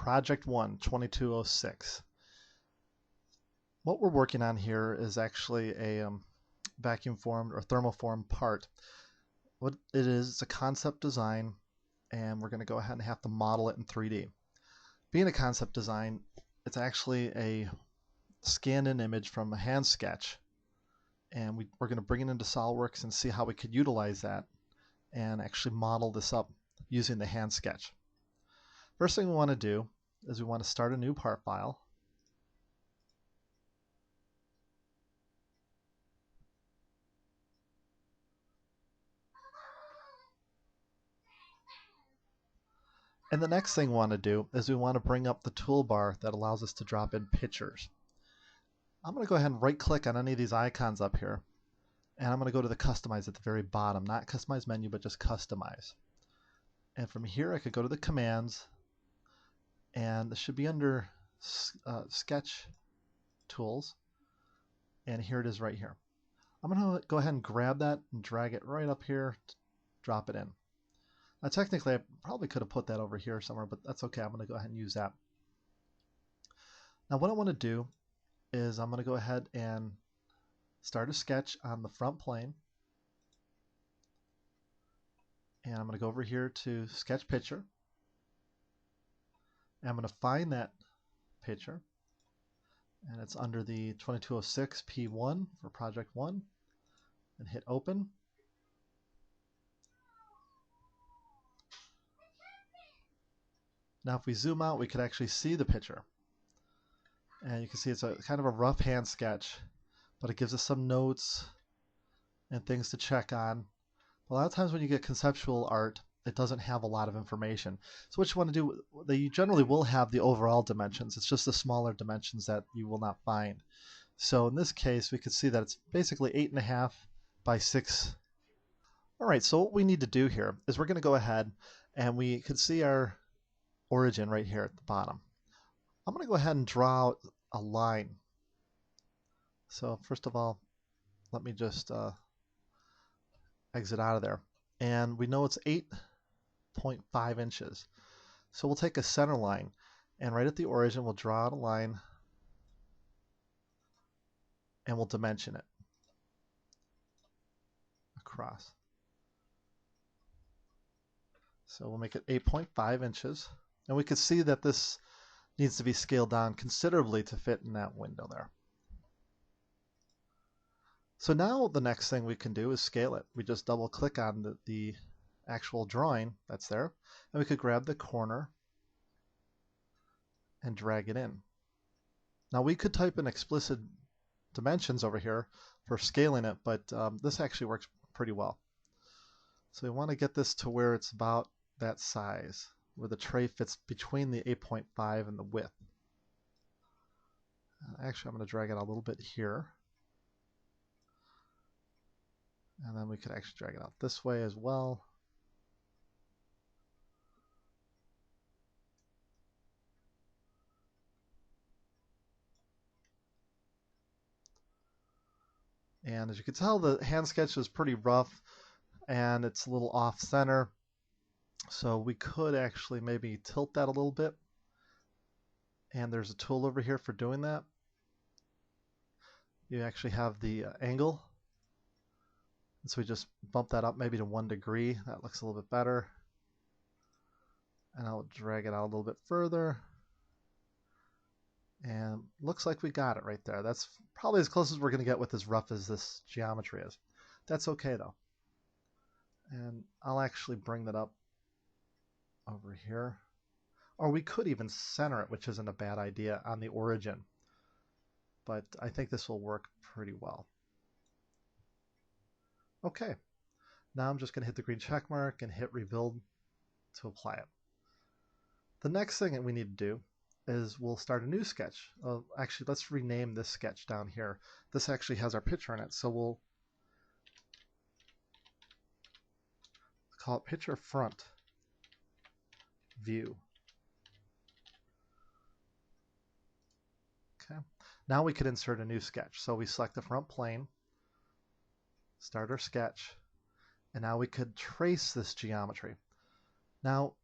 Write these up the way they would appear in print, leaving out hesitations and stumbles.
Project 1, 2206. What we're working on here is actually a vacuum formed or thermoform part. What it is, it's a concept design, and we're going to go ahead and have to model it in 3D. Being a concept design, it's actually a scanned-in image from a handsketch, and we're going to bring it into SolidWorks and see how we could utilize that and actually model this up using the handsketch. First thing we want to do is we want to start a new part file. And the next thing we want to do is we want to bring up the toolbar that allows us to drop in pictures. I'm going to go ahead and right click on any of these icons up here, and I'm going to go to the customize at the very bottom, not customize menu, but just customize. And from here I could go to the commands, and this should be under sketch tools, and here it is right here. I'm going to go ahead and grab that and drag it right up here, drop it in. Now technically I probably could have put that over here somewhere, but that's okay. I'm going to go ahead and use that. Now what I want to do is I'm going to go ahead and start a sketch on the front plane, and I'm going to go over here to sketch picture, and I'm going to find that picture, and it's under the 2206 P1 for project 1, and hit open. Now if we zoom out, we could actually see the picture, and you can see it's a kind of a rough hand sketch, but it gives us some notes and things to check on. A lot of times when you get conceptual art, it doesn't have a lot of information. So what you want to do, you generally will have the overall dimensions. It's just the smaller dimensions that you will not find. So in this case, we could see that it's basically 8.5 by 6. All right, so what we need to do here is we're going to go ahead, and we can see our origin right here at the bottom. I'm going to go ahead and draw out a line. So first of all, let me just exit out of there. And we know it's 8.5 inches. So we'll take a center line, and right at the origin we'll draw out a line, and we'll dimension it across. So we'll make it 8.5 inches. And we can see that this needs to be scaled down considerably to fit in that window there. So now the next thing we can do is scale it. We just double click on the actual drawing that's there, and we could grab the corner and drag it in. Now we could type in explicit dimensions over here for scaling it, but this actually works pretty well. So we want to get this to where it's about that size, where the tray fits between the 8.5 and the width. Actually, I'm going to drag it out a little bit here. And then we could actually drag it out this way as well. And as you can tell, the hand sketch is pretty rough and it's a little off center. So we could actually maybe tilt that a little bit. And there's a tool over here for doing that. You actually have the angle. And so we just bump that up maybe to 1 degree. That looks a little bit better. And I'll drag it out a little bit further. And looks like we got it right there. That's probably as close as we're going to get with as rough as this geometry is. That's okay though. And I'll actually bring that up over here. Or we could even center it, which isn't a bad idea, on the origin. But I think this will work pretty well. Okay. Now I'm just going to hit the green check mark and hit rebuild to apply it. The next thing that we need to do is we'll start a new sketch. Actually, let's rename this sketch down here. This actually has our picture in it, so we'll call it picture front view. Okay. Now we could insert a new sketch. So we select the front plane, start our sketch, and now we could trace this geometry. Now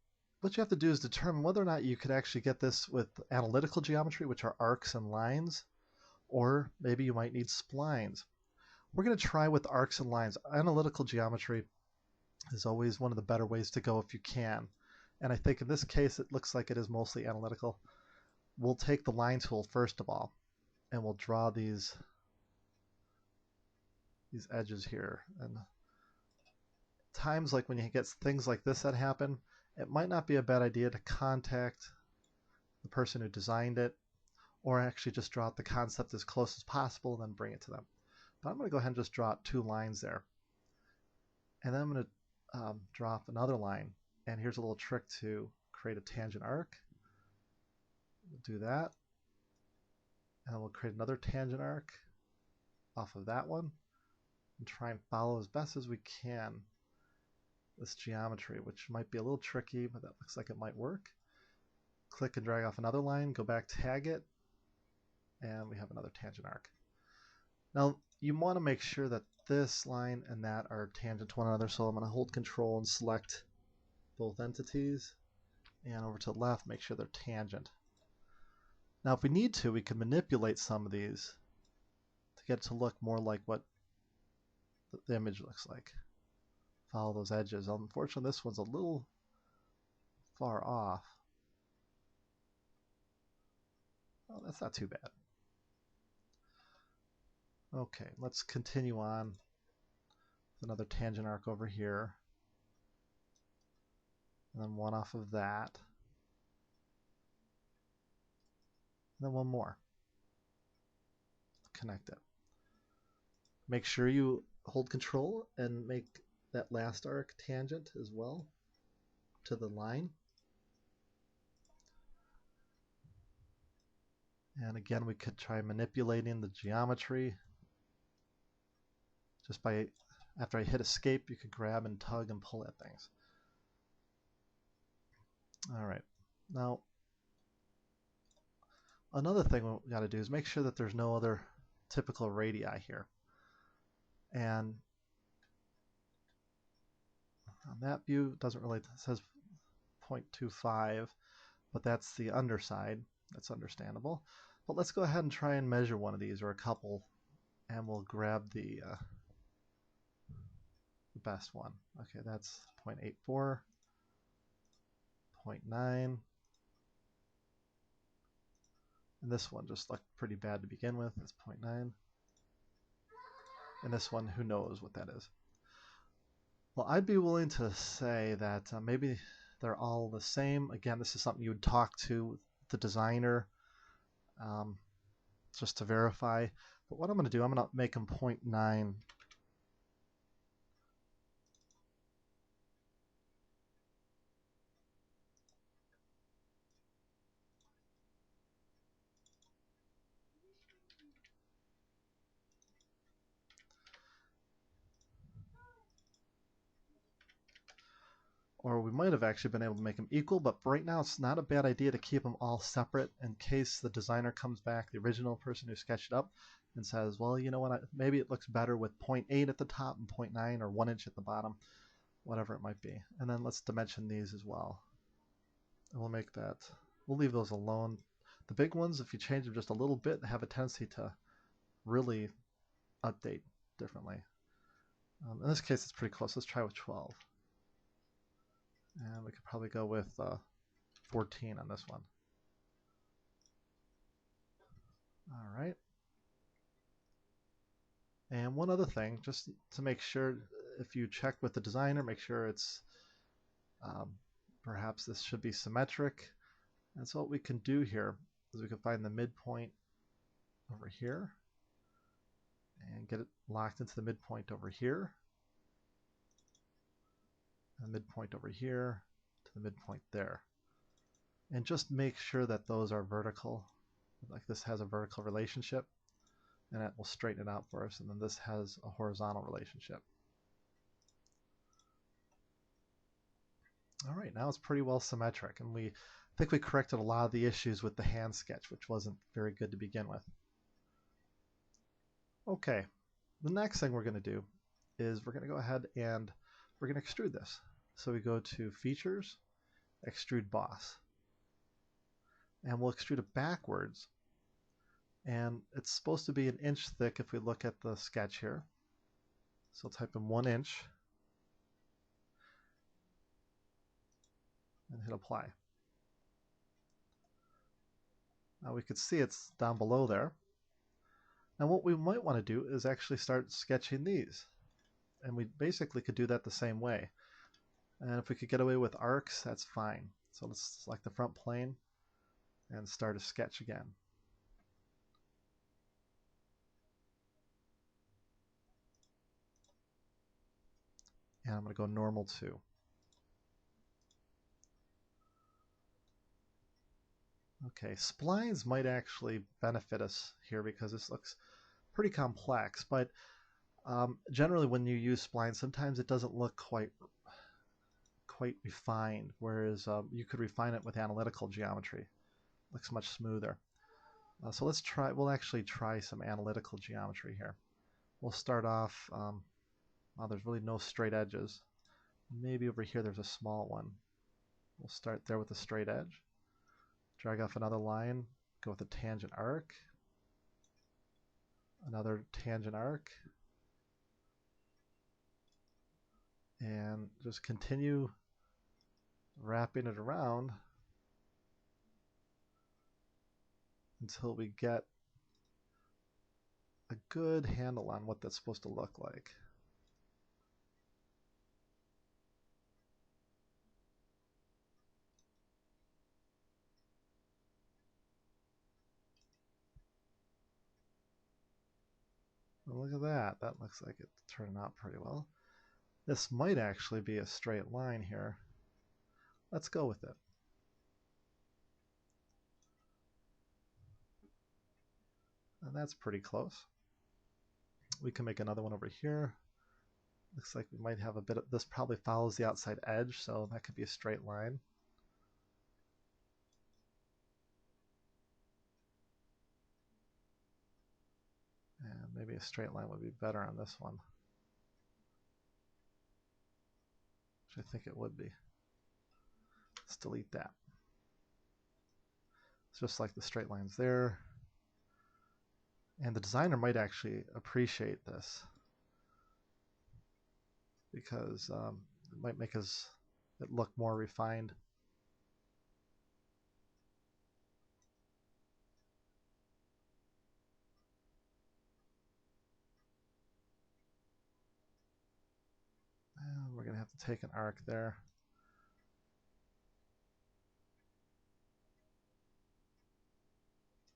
what you have to do is determine whether or not you could actually get this with analytical geometry, which are arcs and lines, or maybe you might need splines. We're going to try with arcs and lines. Analytical geometry is always one of the better ways to go if you can. And I think in this case, it looks like it is mostly analytical. We'll take the line tool first of all, and we'll draw these edges here. And times like when you get things like this that happen, it might not be a bad idea to contact the person who designed it, or actually just draw out the concept as close as possible and then bring it to them. But I'm going to go ahead and just draw out 2 lines there. And then I'm going to drop another line. And here's a little trick to create a tangent arc. We'll do that. And we'll create another tangent arc off of that one and try and follow as best as we can this geometry, which might be a little tricky, but that looks like it might work. Click and drag off another line, go back, tag it, and we have another tangent arc. Now you want to make sure that this line and that are tangent to one another, so I'm going to hold Control and select both entities, and over to the left, make sure they're tangent. Now if we need to, we can manipulate some of these to get it to look more like what the image looks like. Follow those edges. Unfortunately, this one's a little far off. Oh, that's not too bad. Okay, let's continue on with another tangent arc over here. And then one off of that. And then one more. Connect it. Make sure you hold Control and make that last arc tangent as well to the line. And again, we could try manipulating the geometry. Just by, after I hit escape, you could grab and tug and pull at things. All right. Now, another thing we got to do is make sure that there's no other typical radii here. And on that view, it doesn't really, it says 0.25, but that's the underside. That's understandable. But let's go ahead and try and measure one of these, or a couple, and we'll grab the best one. Okay, that's 0.84, 0.9, and this one just looked pretty bad to begin with. It's 0.9, and this one, who knows what that is. Well, I'd be willing to say that maybe they're all the same. Again, this is something you would talk to the designer just to verify. But what I'm going to do, I'm going to make them 0.9. Or we might have actually been able to make them equal, but right now it's not a bad idea to keep them all separate in case the designer comes back, the original person who sketched it up, and says, well, you know what, maybe it looks better with 0.8 at the top and 0.9 or 1 inch at the bottom, whatever it might be. And then let's dimension these as well. And we'll make that, we'll leave those alone. The big ones, if you change them just a little bit, have a tendency to really update differently. In this case, it's pretty close. Let's try with 12. And we could probably go with 14 on this one. All right. And one other thing, just to make sure, if you check with the designer, make sure it's perhaps this should be symmetric. And so what we can do here is we can find the midpoint over here and get it locked into the midpoint over here. And midpoint over here to the midpoint there. And just make sure that those are vertical, like this has a vertical relationship, and it will straighten it out for us, and then this has a horizontal relationship. All right, now it's pretty well symmetric, and I think we corrected a lot of the issues with the hand sketch, which wasn't very good to begin with. Okay, the next thing we're going to do is we're going to go ahead and we're going to extrude this. So we go to Features, Extrude Boss. And we'll extrude it backwards. And it's supposed to be 1 inch thick if we look at the sketch here. So type in 1 inch and hit apply. Now we could see it's down below there. And what we might want to do is actually start sketching these. And we basically could do that the same way. And if we could get away with arcs, that's fine. So let's select the front plane and start a sketch again. And I'm going to go normal 2. Okay, splines might actually benefit us here because this looks pretty complex, but generally when you use splines, sometimes it doesn't look quite refined, whereas you could refine it with analytical geometry. It looks much smoother. So we'll actually try some analytical geometry here. We'll start off, well, there's really no straight edges. Maybe over here there's a small one. We'll start there with a straight edge. Drag off another line, go with a tangent arc, another tangent arc, and just continue wrapping it around until we get a good handle on what that's supposed to look like. And look at that. That looks like it's turning out pretty well. This might actually be a straight line here. Let's go with it. And that's pretty close. We can make another one over here. Looks like we might have a bit of this, probably follows the outside edge, so that could be a straight line. And maybe a straight line would be better on this one, which I think it would be. Let's delete that. It's just like the straight lines there. And the designer might actually appreciate this because it might make it look more refined. And we're going to have to take an arc there.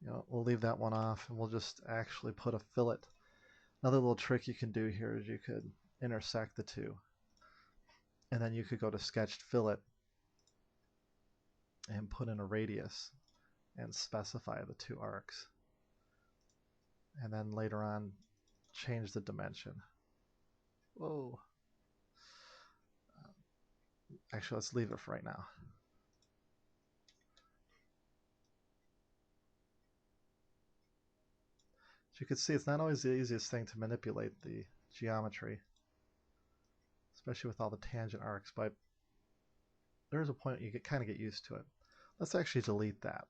You know, we'll leave that one off and we'll just actually put a fillet. Another little trick you can do here is you could intersect the two. And then you could go to sketched fillet and put in a radius and specify the 2 arcs. And then later on, change the dimension. Whoa. Actually, let's leave it for right now. So you can see it's not always the easiest thing to manipulate the geometry, especially with all the tangent arcs, but there's a point you kind of get used to it. Let's actually delete that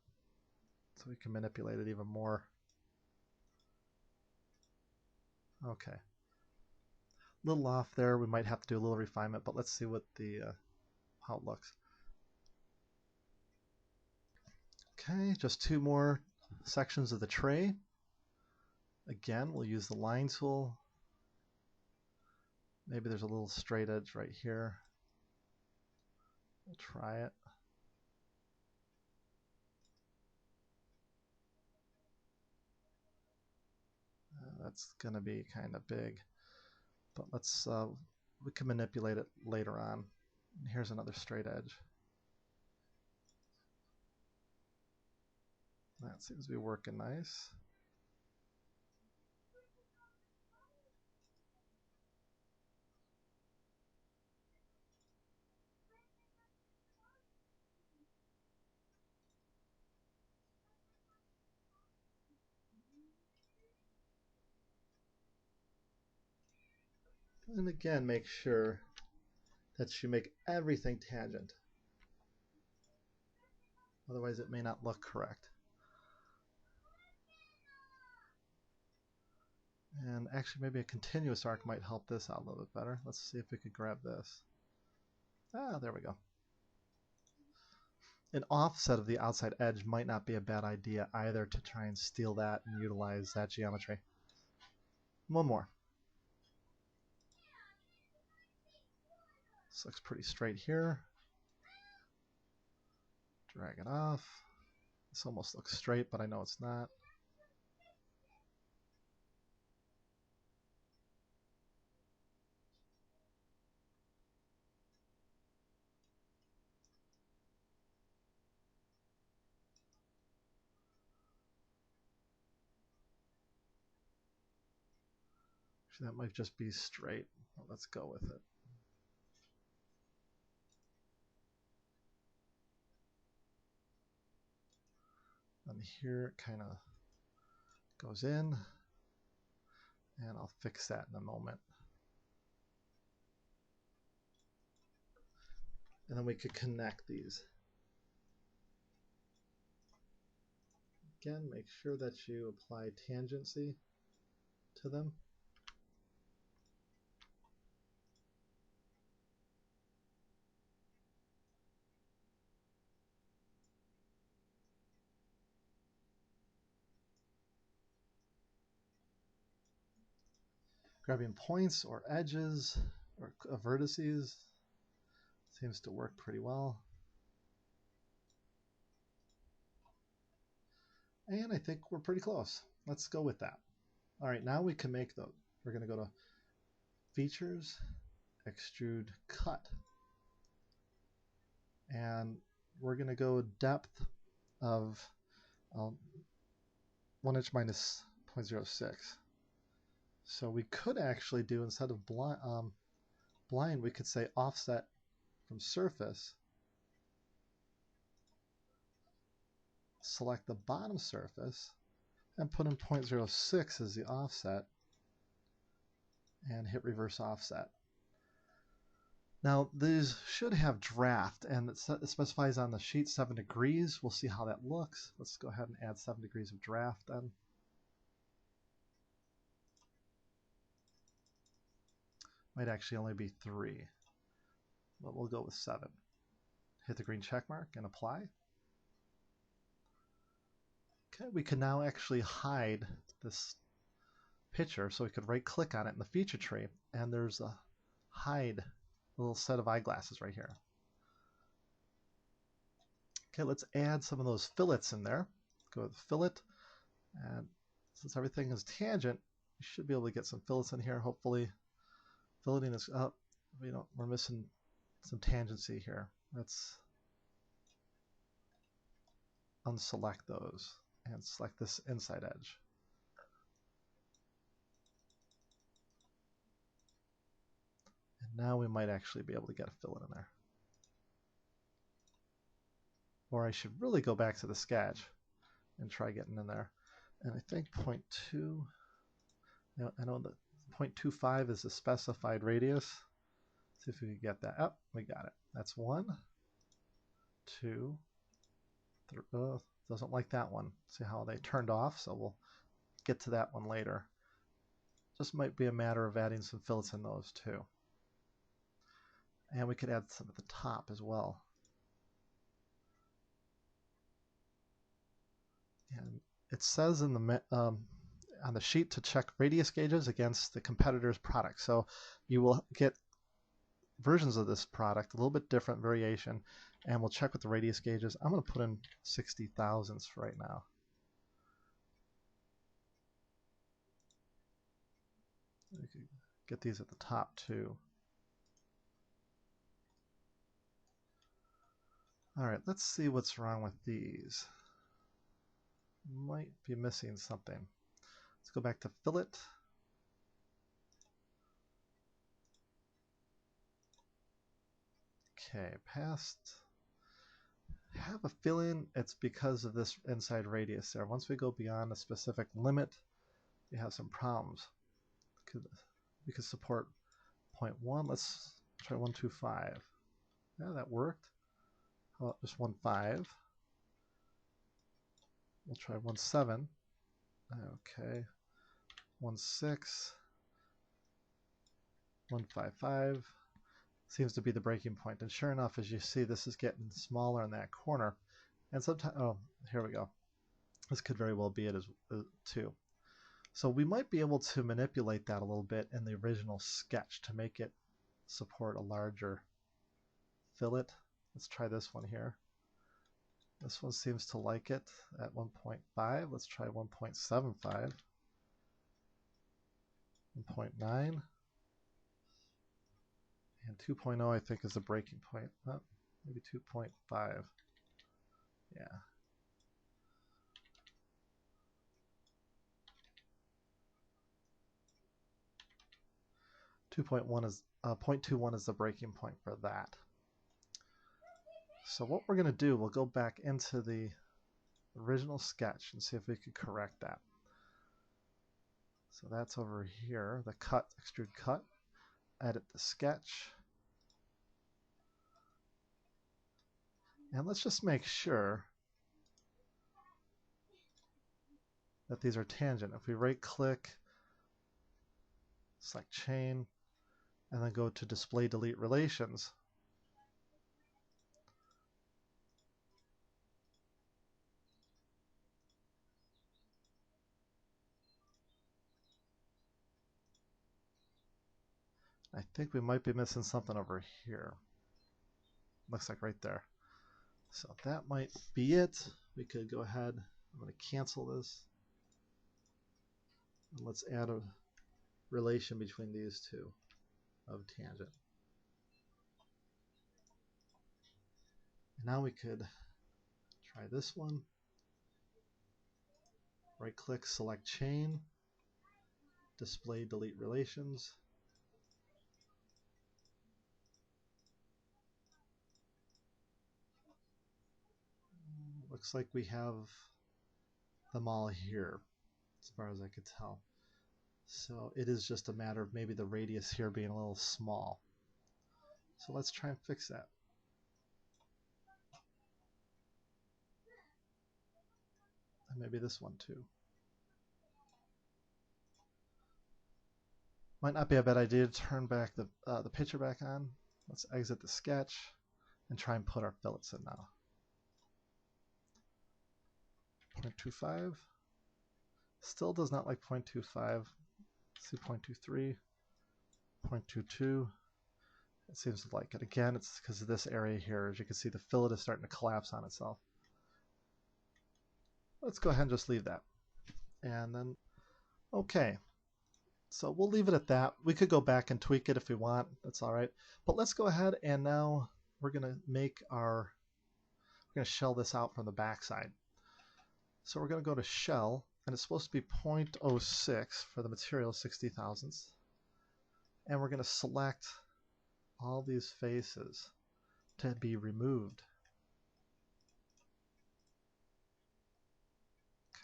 so we can manipulate it even more. Okay. A little off there. We might have to do a little refinement, but let's see what how it looks. Okay, just 2 more sections of the tray. Again, we'll use the line tool. Maybe there's a little straight edge right here. We'll try it. That's going to be kind of big, but we can manipulate it later on. Here's another straight edge. That seems to be working nice. And again, make sure that you make everything tangent. Otherwise it may not look correct. And actually maybe a continuous arc might help this out a little bit better. Let's see if we could grab this. Ah, there we go. An offset of the outside edge might not be a bad idea either to try and steal that and utilize that geometry. One more. This looks pretty straight here. Drag it off. This almost looks straight, but I know it's not. Actually, that might just be straight. Well, let's go with it. And here it kind of goes in, and I'll fix that in a moment. And then we could connect these. Again, make sure that you apply tangency to them. Grabbing points or edges or vertices seems to work pretty well. And I think we're pretty close. Let's go with that. All right, now we can make those. We're going to go to Features, Extrude Cut. And we're going to go depth of 1 inch minus 0.06. So we could actually do, instead of blind, we could say offset from surface. Select the bottom surface and put in 0.06 as the offset and hit reverse offset. Now these should have draft, and it specifies on the sheet 7 degrees. We'll see how that looks. Let's go ahead and add 7 degrees of draft then. Might actually only be 3, but we'll go with 7. Hit the green check mark and apply. Okay, we can now actually hide this picture, so we could right click on it in the feature tree, and there's a hide little set of eyeglasses right here. Okay, let's add some of those fillets in there. Go with fillet, and since everything is tangent, you should be able to get some fillets in here. Hopefully, filleting is up. We're missing some tangency here. Let's unselect those and select this inside edge. And now we might actually be able to get a fillet in there. Or I should really go back to the sketch and try getting in there. And I think 0.2, I know that 0.25 is the specified radius. See if we can get that. Oh, we got it. That's 1, 2, 3. Oh, doesn't like that one. See how they turned off, so we'll get to that one later. Just might be a matter of adding some fillets in those too. And we could add some at the top as well. And it says in the on the sheet to check radius gauges against the competitor's product. So you will get versions of this product, a little bit different variation, and we'll check with the radius gauges. I'm going to put in 60 thousandths for right now. We could get these at the top too. All right, let's see what's wrong with these. Might be missing something. Let's go back to fillet. Okay, past. Have a feeling it's because of this inside radius there. Once we go beyond a specific limit, we have some problems. We could support 0.1. Let's try 125. Yeah, that worked. How about just 1.5? We'll try 1.7. Okay. 1.6. 1.55. Seems to be the breaking point. And sure enough, as you see, this is getting smaller in that corner. And sometimes, oh, here we go. This could very well be it as too. So we might be able to manipulate that a little bit in the original sketch to make it support a larger fillet. Let's try this one here. This one seems to like it at 1.5. Let's try 1.75. 1.9. And 2.0 I think is a breaking point. Oh, maybe 2.5. Yeah. 2.1 is 0.21 is the breaking point for that. So what we're going to do, we'll go back into the original sketch and see if we could correct that. So that's over here, the cut, extrude cut. Edit the sketch. And let's just make sure that these are tangent. If we right click, select chain, and then go to display delete relations, I think we might be missing something over here. Looks like right there. So that might be it. We could go ahead. I'm going to cancel this. And let's add a relation between these two of tangent. And now we could try this one. Right click, select chain, display delete relations. Looks like we have them all here, as far as I could tell. So it is just a matter of maybe the radius here being a little small. So let's try and fix that. And maybe this one too. Might not be a bad idea to turn back the picture back on. Let's exit the sketch and try and put our fillets in now. 0.25. Still does not like 0.25. Let's see 0.23. 0.22. It seems to like it. Again, it's because of this area here. As you can see, the fillet is starting to collapse on itself. Let's go ahead and just leave that. And then, okay. So we'll leave it at that. We could go back and tweak it if we want. That's all right. But let's go ahead and now we're going to we're going to shell this out from the back side. So we're going to go to shell, and it's supposed to be 0.06 for the material 60 thousandths. And we're going to select all these faces to be removed.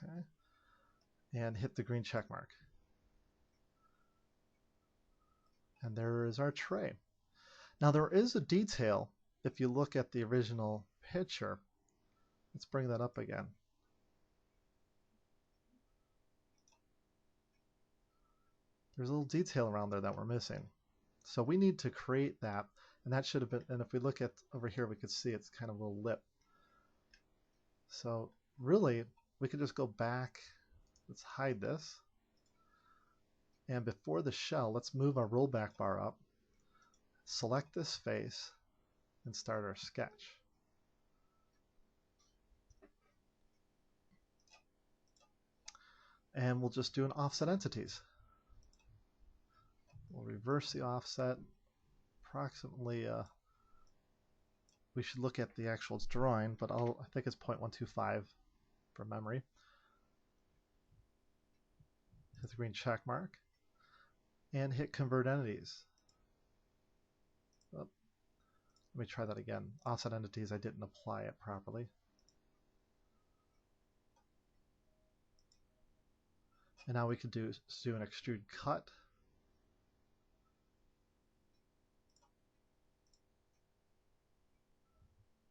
Okay. And hit the green check mark. And there is our tray. Now there is a detail if you look at the original picture. Let's bring that up again. There's a little detail around there that we're missing. So we need to create that, and that should have been, and if we look at over here, we could see it's kind of a little lip. So really, we could just go back. Let's hide this. And before the shell, let's move our rollback bar up, select this face, and start our sketch. And we'll just do an offset entities. We'll reverse the offset. Approximately, we should look at the actual drawing, but I think it's 0.125 from memory. Hit the green check mark and hit convert entities. Oh, let me try that again. Offset entities, I didn't apply it properly. And now we could do an extrude cut.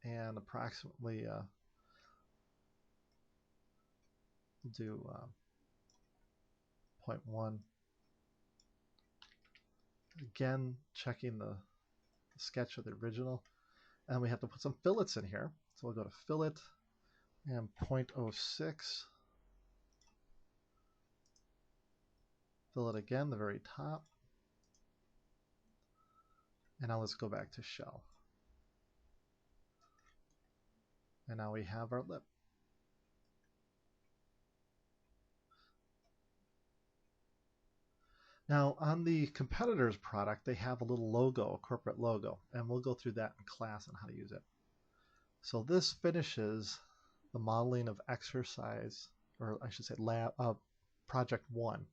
And approximately We'll do 0.1. Again, checking the sketch of the original. And we have to put some fillets in here. So we'll go to fillet and 0.06. Fillet again, the very top. And now let's go back to shell. And now we have our lip. Now on the competitor's product, they have a little logo, a corporate logo, and we'll go through that in class on how to use it. So this finishes the modeling of exercise, or I should say lab, project 1.